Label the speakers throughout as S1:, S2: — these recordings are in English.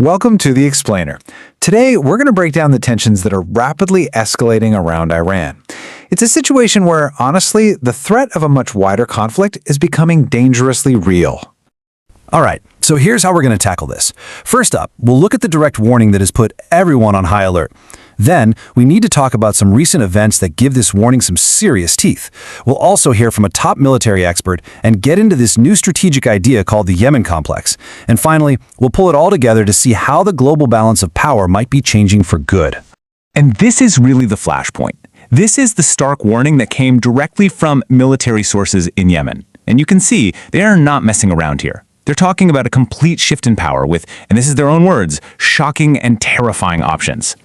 S1: Welcome to The Explainer. Today, we're going to break down the tensions that are rapidly escalating around Iran. It's a situation where, honestly, the threat of a much wider conflict is becoming dangerously real.
S2: All right, so here's how we're going to tackle this. First up, we'll look at the direct warning that has put everyone on high alert. Then, we need to talk about some recent events that give this warning some serious teeth. We'll also hear from a top military expert and get into this new strategic idea called the Yemen complex. And finally, we'll pull it all together to see how the global balance of power might be changing for good.
S3: And this is really the flashpoint. This is the stark warning that came directly from military sources in Yemen. And you can see they are not messing around here. They're talking about a complete shift in power with, and this is their own words, shocking and terrifying options.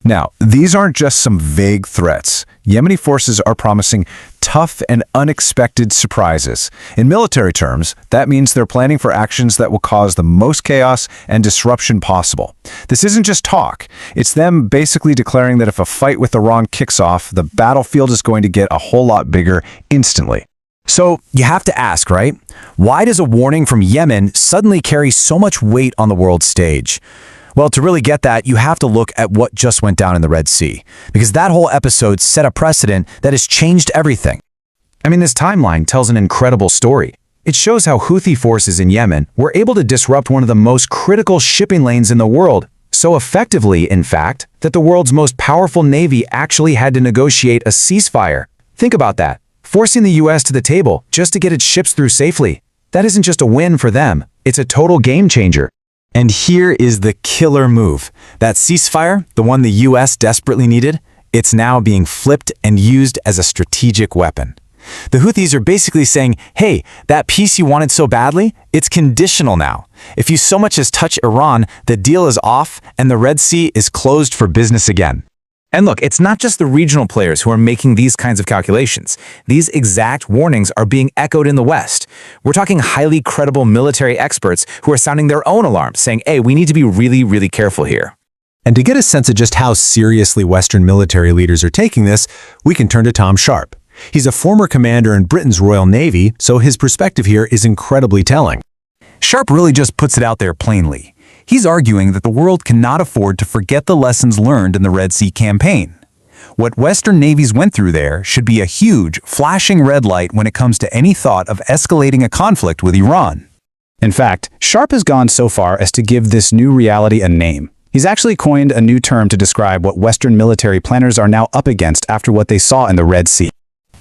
S1: Now, these aren't just some vague threats. Yemeni forces are promising tough and unexpected surprises. In military terms, that means they're planning for actions that will cause the most chaos and disruption possible. This isn't just talk. It's them basically declaring that if a fight with Iran kicks off, the battlefield is going to get a whole lot bigger instantly.
S2: So, you have to ask, right? Why does a warning from Yemen suddenly carry so much weight on the world stage? Well, to really get that, you have to look at what just went down in the Red Sea, because that whole episode set a precedent that has changed everything. I mean, this timeline tells an incredible story. It shows how Houthi forces in Yemen were able to disrupt one of the most critical shipping lanes in the world, so effectively, in fact, that the world's most powerful navy actually had to negotiate a ceasefire. Think about that, forcing the US to the table just to get its ships through safely. That isn't just a win for them, it's a total game changer. And here is the killer move. That ceasefire, the one the US desperately needed, it's now being flipped and used as a strategic weapon. The Houthis are basically saying, hey, that peace you wanted so badly, it's conditional now. If you so much as touch Iran, the deal is off and the Red Sea is closed for business again.
S3: And look, it's not just the regional players who are making these kinds of calculations. These exact warnings are being echoed in the West. We're talking highly credible military experts who are sounding their own alarms, saying, hey, we need to be really, really careful here.
S2: And to get a sense of just how seriously Western military leaders are taking this, we can turn to Tom Sharp. He's a former commander in Britain's Royal Navy, so his perspective here is incredibly telling. Sharp really just puts it out there plainly. He's arguing that the world cannot afford to forget the lessons learned in the Red Sea campaign. What Western navies went through there should be a huge, flashing red light when it comes to any thought of escalating a conflict with Iran.
S4: In fact, Sharp has gone so far as to give this new reality a name. He's actually coined a new term to describe what Western military planners are now up against after what they saw in the Red Sea.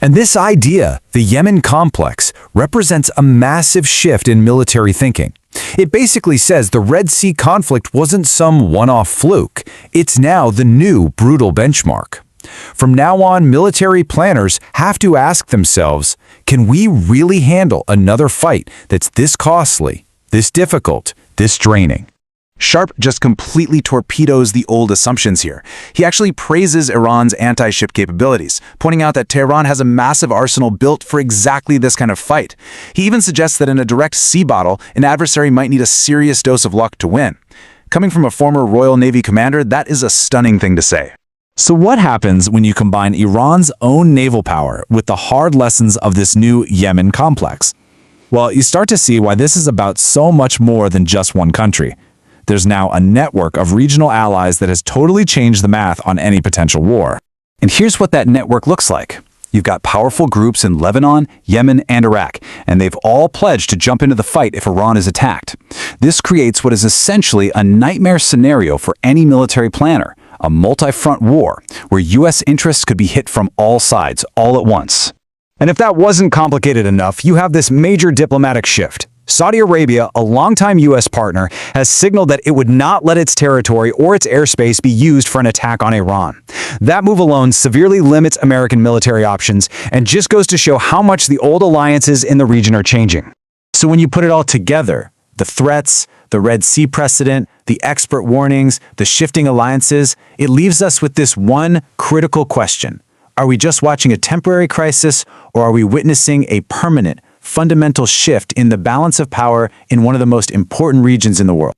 S2: And this idea, the Yemen complex, represents a massive shift in military thinking. It basically says the Red Sea conflict wasn't some one-off fluke. It's now the new brutal benchmark. From now on, military planners have to ask themselves, can we really handle another fight that's this costly, this difficult, this draining? Sharp just completely torpedoes the old assumptions here. He actually praises Iran's anti-ship capabilities, pointing out that Tehran has a massive arsenal built for exactly this kind of fight. He even suggests that in a direct sea battle, an adversary might need a serious dose of luck to win. Coming from a former Royal Navy commander, that is a stunning thing to say. So what happens when you combine Iran's own naval power with the hard lessons of this new Yemen complex? Well, you start to see why this is about so much more than just one country. There's now a network of regional allies that has totally changed the math on any potential war. And here's what that network looks like. You've got powerful groups in Lebanon, Yemen, and Iraq, and they've all pledged to jump into the fight if Iran is attacked. This creates what is essentially a nightmare scenario for any military planner, a multi-front war, where U.S. interests could be hit from all sides, all at once. And if that wasn't complicated enough, you have this major diplomatic shift. Saudi Arabia, a longtime U.S. partner, has signaled that it would not let its territory or its airspace be used for an attack on Iran. That move alone severely limits American military options and just goes to show how much the old alliances in the region are changing. So when you put it all together, the threats, the Red Sea precedent, the expert warnings, the shifting alliances, it leaves us with this one critical question. Are we just watching a temporary crisis, or are we witnessing a permanent, fundamental shift in the balance of power in one of the most important regions in the world?